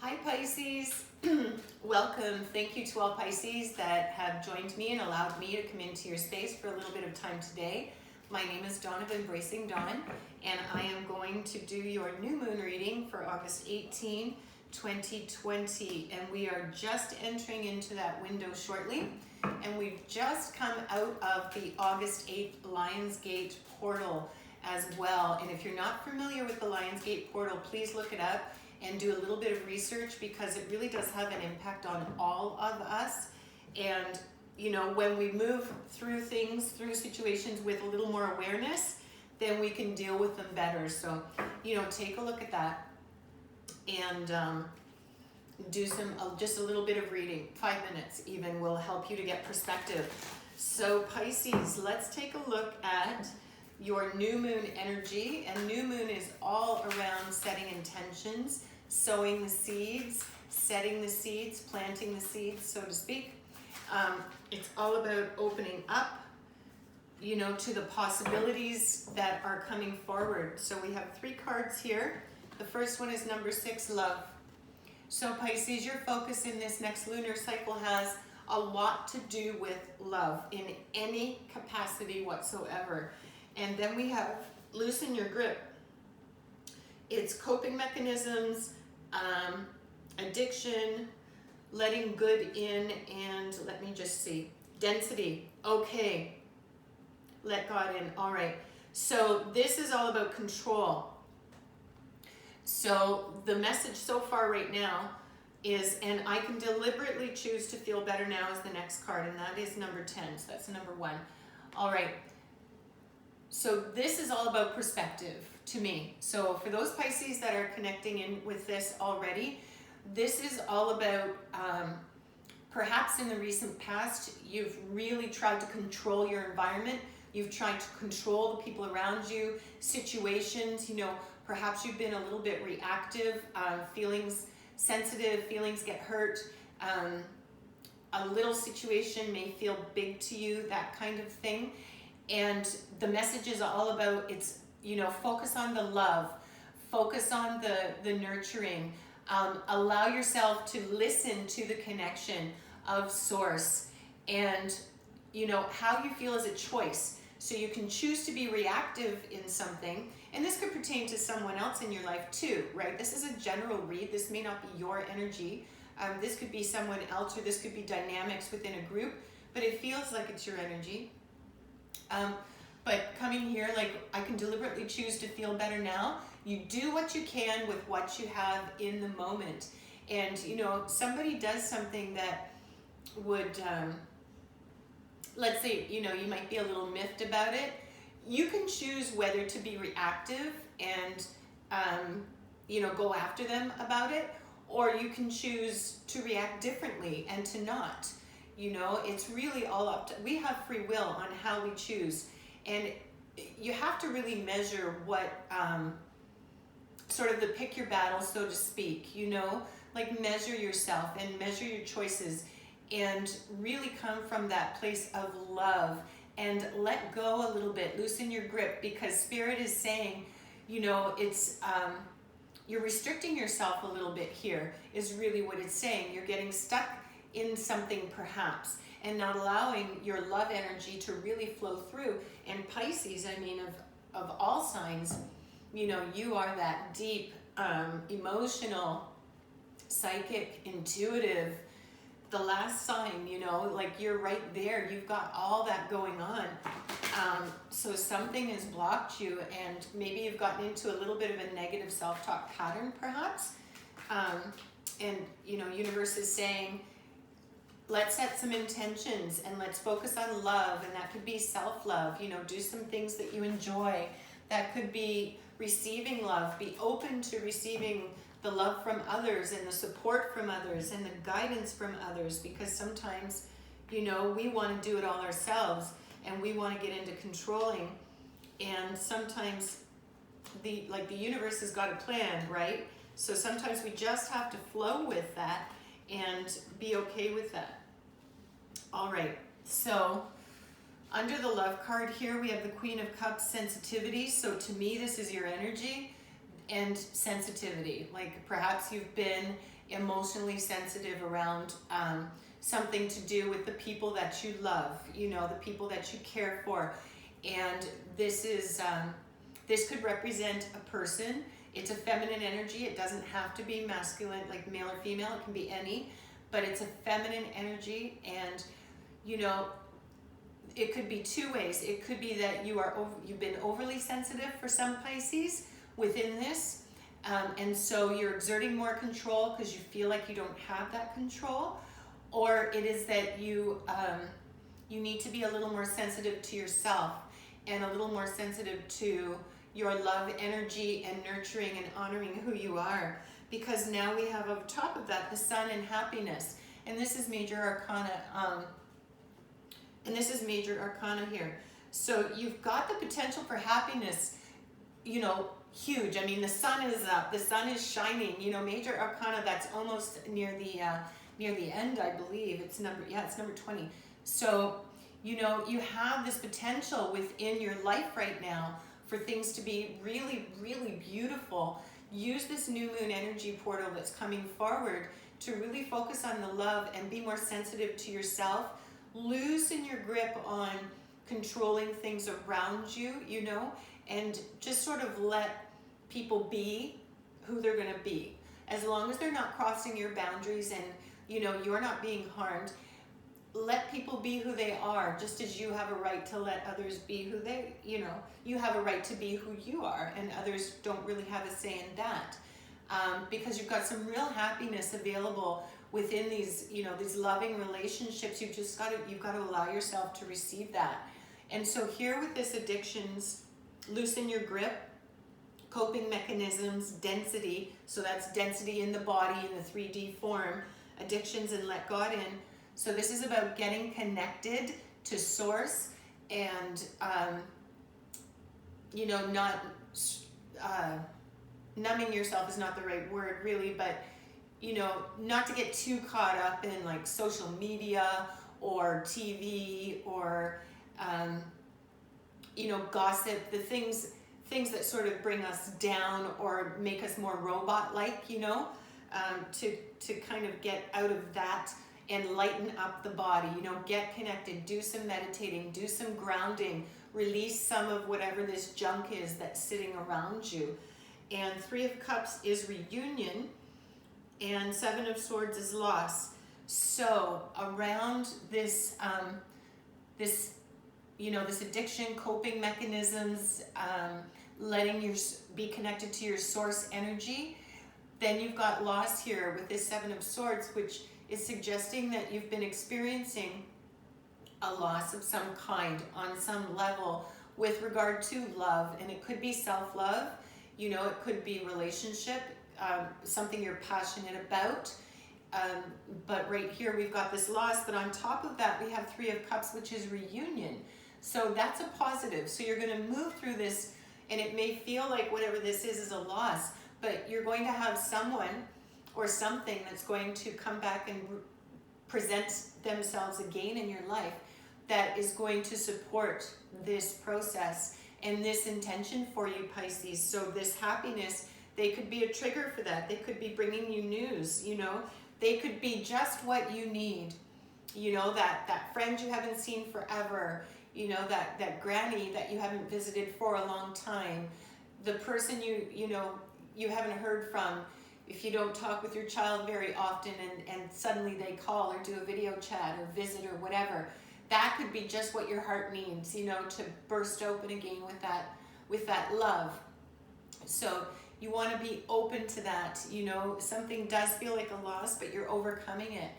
Hi Pisces, welcome. Thank you to all Pisces that have joined me and allowed me to come into your space for a little bit of time today. My name is Dawn of Embracing Dawn, and I am going to do your new moon reading for August 18, 2020. And we are just entering into that window shortly. And we've just come out of the August 8th Lionsgate portal as well. And if you're not familiar with the Lionsgate portal, please look it up and do a little bit of research, because it really does have an impact on all of us. And you know, when we move through things, through situations with a little more awareness, then we can deal with them better. So, you know, take a look at that and do some, just a little bit of reading. 5 minutes even will help you to get perspective. So Pisces, let's take a look at your new moon energy. And new moon is all around setting intentions, sowing the seeds, setting the seeds, planting the seeds, so to speak. It's all about opening up, you know, to the possibilities that are coming forward. So we have 3 cards here. The first one is number 6, love. So Pisces, your focus in this next lunar cycle has a lot to do with love in any capacity whatsoever. And then we have loosen your grip. It's coping mechanisms, addiction, letting good in, and let me just see, density. Okay, let God in. All right, so this is all about control. So the message so far right now is, and I can deliberately choose to feel better now, is the next card, and that is number 10. So that's number 1. All right. So this is all about perspective to me. So for those Pisces that are connecting in with this already, this is all about perhaps in the recent past, you've really tried to control your environment. You've tried to control the people around you, situations, you know, perhaps you've been a little bit reactive, feelings sensitive, feelings get hurt. A little situation may feel big to you, that kind of thing. And the message is all about, it's, you know, focus on the love, focus on the nurturing, allow yourself to listen to the connection of source, and, you know, how you feel is a choice. So you can choose to be reactive in something, and this could pertain to someone else in your life too, right? This is a general read. This may not be your energy. This could be someone else, or this could be dynamics within a group, but it feels like it's your energy. But coming here, like, I can deliberately choose to feel better now. You do what you can with what you have in the moment. And, you know, somebody does something that would, let's say, you know, you might be a little miffed about it. You can choose whether to be reactive and, you know, go after them about it, or you can choose to react differently and to not. You know, it's really all up to, we have free will on how we choose. And you have to really measure what, sort of the pick your battle, so to speak, you know, like measure yourself and measure your choices and really come from that place of love and let go a little bit, loosen your grip, because Spirit is saying, you know, it's, you're restricting yourself a little bit here is really what it's saying. You're getting stuck in something perhaps, and not allowing your love energy to really flow through. And Pisces, I mean, of all signs, you know, you are that deep, emotional, psychic, intuitive, the last sign, you know, like you're right there. You've got all that going on. So something has blocked you, and maybe you've gotten into a little bit of a negative self-talk pattern perhaps. And, you know, universe is saying, let's set some intentions and let's focus on love. And that could be self-love, you know, do some things that you enjoy. That could be receiving love, be open to receiving the love from others and the support from others and the guidance from others, because sometimes, you know, we want to do it all ourselves and we want to get into controlling. And sometimes the universe has got a plan, right? So sometimes we just have to flow with that and be okay with that. All right, so under the love card here, we have the Queen of Cups, sensitivity. So to me, this is your energy and sensitivity. Like perhaps you've been emotionally sensitive around something to do with the people that you love, you know, the people that you care for. And this is, this could represent a person. It's a feminine energy. It doesn't have to be masculine, like male or female. It can be any, but it's a feminine energy. And, you know, it could be two ways. It could be that you've been overly sensitive for some Pisces within this. And so you're exerting more control because you feel like you don't have that control. Or it is that you need to be a little more sensitive to yourself and a little more sensitive to your love energy and nurturing and honoring who you are. Because now we have on top of that the sun and happiness. And this is major arcana. And this is major arcana here. So you've got the potential for happiness, you know, huge. I mean, the sun is up, the sun is shining, you know, major arcana, that's almost near the end, I believe. It's number 20. So, you know, you have this potential within your life right now for things to be really, really beautiful. Use this new moon energy portal that's coming forward to really focus on the love and be more sensitive to yourself. Loosen your grip on controlling things around you, you know, and just sort of let people be who they're going to be. As long as they're not crossing your boundaries and, you know, you're not being harmed, let people be who they are, just as you have a right to let others be who they, you know, you have a right to be who you are, and others don't really have a say in that. Because you've got some real happiness available within these, you know, these loving relationships. You've got to allow yourself to receive that. And so here with this addictions, loosen your grip, coping mechanisms, density. So that's density in the body in the 3D form, addictions, and let God in. So this is about getting connected to source and, you know, not, numbing yourself is not the right word really, but, you know, not to get too caught up in like social media or TV or, you know, gossip, the things that sort of bring us down or make us more robot-like, you know, to kind of get out of that and lighten up the body, you know, get connected, do some meditating, do some grounding, release some of whatever this junk is that's sitting around you. And 3 of Cups is reunion, and 7 of Swords is loss. So around this, you know, this addiction, coping mechanisms, letting you be connected to your source energy, then you've got loss here with this 7 of Swords, which is suggesting that you've been experiencing a loss of some kind on some level with regard to love. And it could be self-love, you know, it could be relationship, something you're passionate about. But right here we've got this loss, but on top of that we have 3 of Cups, which is reunion. So that's a positive. So you're going to move through this, and it may feel like whatever this is a loss, but you're going to have someone or something that's going to come back and present themselves again in your life that is going to support this process and this intention for you, Pisces. So this happiness, they could be a trigger for that. They could be bringing you news, you know. They could be just what you need. You know, that friend you haven't seen forever, you know, that granny that you haven't visited for a long time, the person you know, you haven't heard from, if you don't talk with your child very often and suddenly they call or do a video chat or visit or whatever. That could be just what your heart needs, you know, to burst open again with that love. So you want to be open to that, you know. Something does feel like a loss, but you're overcoming it.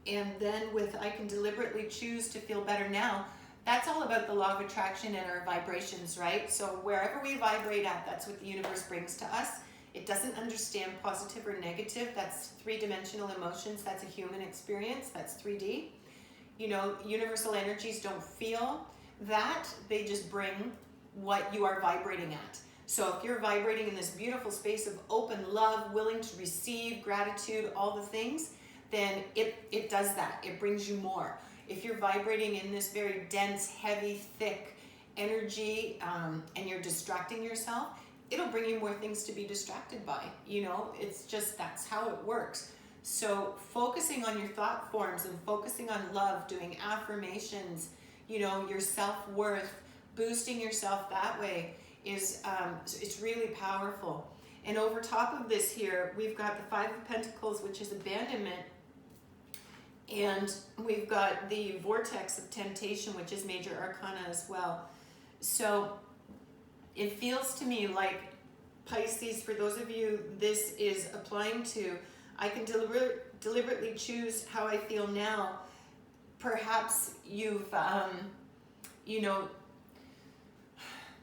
And then with I can deliberately choose to feel better now, that's all about the law of attraction and our vibrations, right? So wherever we vibrate at, that's what the universe brings to us. It doesn't understand positive or negative. That's 3-dimensional emotions. That's a human experience. That's 3D. You know, universal energies don't feel that. They just bring what you are vibrating at. So if you're vibrating in this beautiful space of open love, willing to receive, gratitude, all the things, then it does that. It brings you more. If you're vibrating in this very dense, heavy, thick energy, and you're distracting yourself, it'll bring you more things to be distracted by. You know, it's just, that's how it works. So focusing on your thought forms and focusing on love, doing affirmations, you know, your self-worth, boosting yourself that way is it's really powerful. And over top of this here, we've got the Five of Pentacles, which is abandonment. And we've got the Vortex of Temptation, which is Major Arcana as well. So it feels to me like, Pisces, for those of you this is applying to, I can deliberately choose how I feel now. Perhaps you've, you know,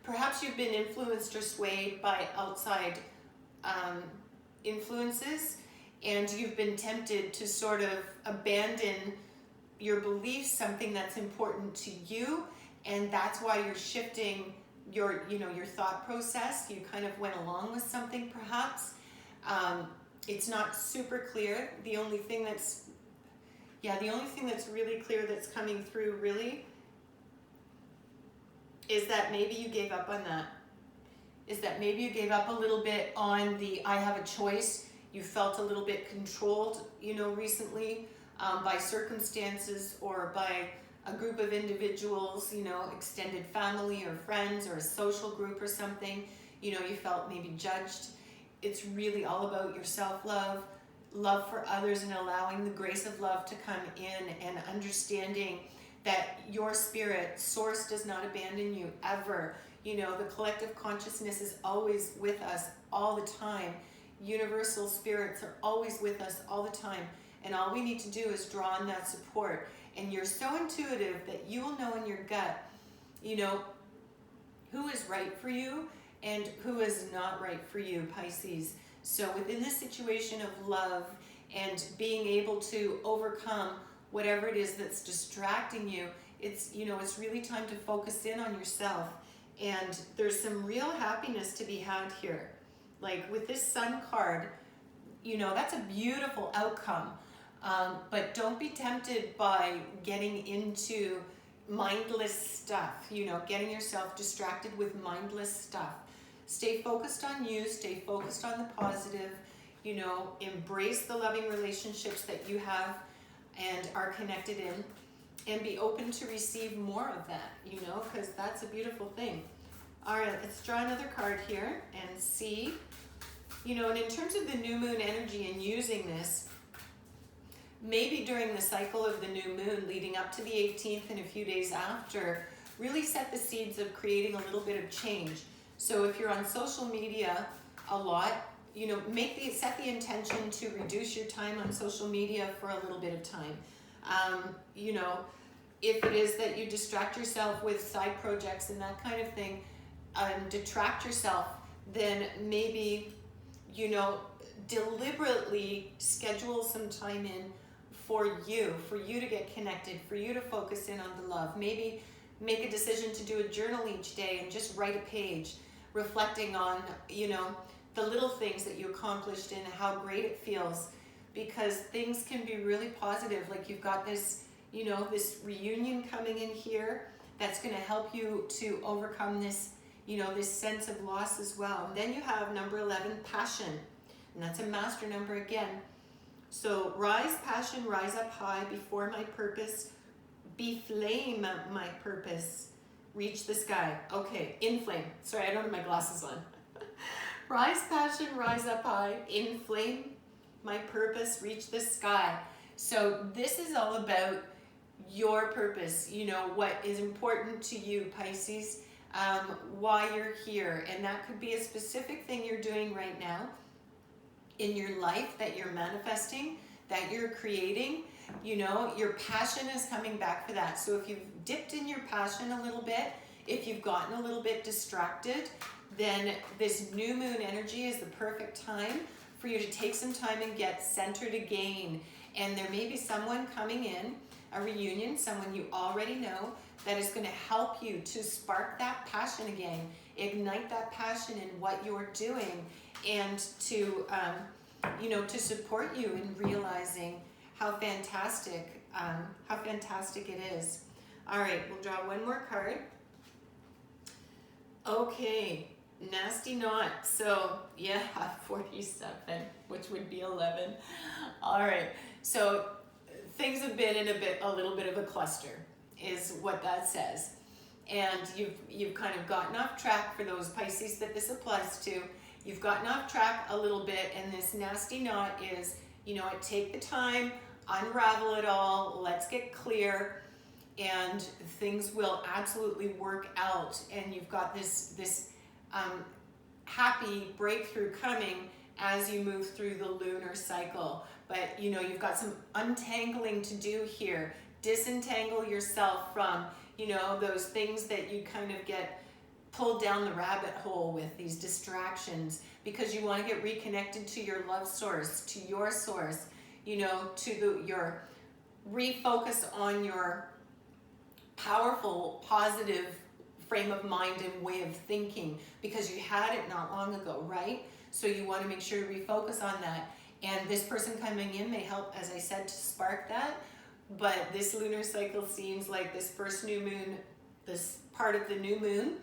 perhaps you've been influenced or swayed by outside influences, and you've been tempted to sort of abandon your beliefs, something that's important to you, and that's why you're shifting your, you know, your thought process. You kind of went along with something perhaps. It's not super clear. The only thing that's really clear that's coming through really is that maybe you gave up on that. Is that maybe you gave up a little bit on the I have a choice. You felt a little bit controlled, you know, recently by circumstances or by a group of individuals, you know, extended family or friends or a social group or something. You know, you felt maybe judged. It's really all about your self-love, love for others, and allowing the grace of love to come in, and understanding that your spirit, source, does not abandon you ever. You know, the collective consciousness is always with us all the time. Universal spirits are always with us all the time. And all we need to do is draw on that support. And you're so intuitive that you will know in your gut, you know, who is right for you and who is not right for you, Pisces. So within this situation of love and being able to overcome whatever it is that's distracting you, it's, you know, it's really time to focus in on yourself. And there's some real happiness to be had here. Like with this Sun card, you know, that's a beautiful outcome. But don't be tempted by getting into mindless stuff, you know, getting yourself distracted with mindless stuff. Stay focused on you, stay focused on the positive, you know, embrace the loving relationships that you have and are connected in, and be open to receive more of that, you know, because that's a beautiful thing. All right, let's draw another card here and see, you know, and in terms of the new moon energy and using this, maybe during the cycle of the new moon leading up to the 18th and a few days after, really set the seeds of creating a little bit of change. So if you're on social media a lot, you know, set the intention to reduce your time on social media for a little bit of time. You know, if it is that you distract yourself with side projects and that kind of thing, detract yourself, then maybe, you know, deliberately schedule some time in for you to get connected, for you to focus in on the love. Maybe make a decision to do a journal each day and just write a page reflecting on, you know, the little things that you accomplished and how great it feels, because things can be really positive. Like you've got this, you know, this reunion coming in here that's going to help you to overcome this, you know, this sense of loss as well. And then you have number 11, passion, and that's a master number again. So rise, passion, rise up high before my purpose, beflame my purpose, reach the sky. Okay, inflame. Sorry, I don't have my glasses on. Rise, passion, rise up high, inflame my purpose, reach the sky. So this is all about your purpose, you know, what is important to you, Pisces, why you're here. And that could be a specific thing you're doing right now in your life that you're manifesting, that you're creating. You know, your passion is coming back for that. So if you've dipped in your passion a little bit, if you've gotten a little bit distracted, then this new moon energy is the perfect time for you to take some time and get centered again. And there may be someone coming in, a reunion, someone you already know, that is going to help you to spark that passion again, ignite that passion in what you're doing, and to, you know, to support you in realizing how fantastic it is. All right, we'll draw one more card. Okay, nasty knot. So yeah, 47, which would be 11. All right, so things have been in a little bit of a cluster is what that says. And you've kind of gotten off track for those Pisces that this applies to. You've gotten off track a little bit, and this nasty knot is, take the time, unravel it all, let's get clear, and things will absolutely work out. And you've got this happy breakthrough coming as you move through the lunar cycle. But you've got some untangling to do here. Disentangle yourself from, those things that you kind of get pulled down the rabbit hole with, these distractions, because you want to get reconnected to your love source, to your source, your refocus on your powerful, positive frame of mind and way of thinking, because you had it not long ago, right? So you want to make sure you refocus on that. And this person coming in may help, as I said, to spark that. But this lunar cycle seems like this first new moon, this part of the new moon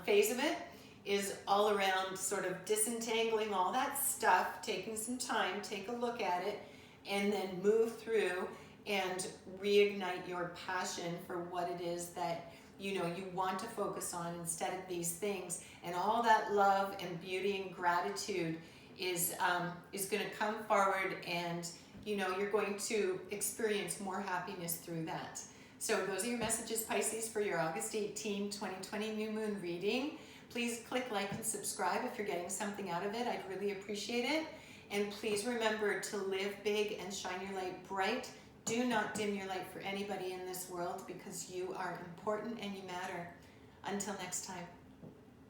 phase of it, is all around sort of disentangling all that stuff, taking some time, take a look at it, and then move through and reignite your passion for what it is that you want to focus on instead of these things. And all that love and beauty and gratitude is going to come forward, and you're going to experience more happiness through that. So those are your messages, Pisces, for your August 18, 2020 new moon reading. Please click like and subscribe if you're getting something out of it. I'd really appreciate it. And please remember to live big and shine your light bright. Do not dim your light for anybody in this world, because you are important and you matter. Until next time.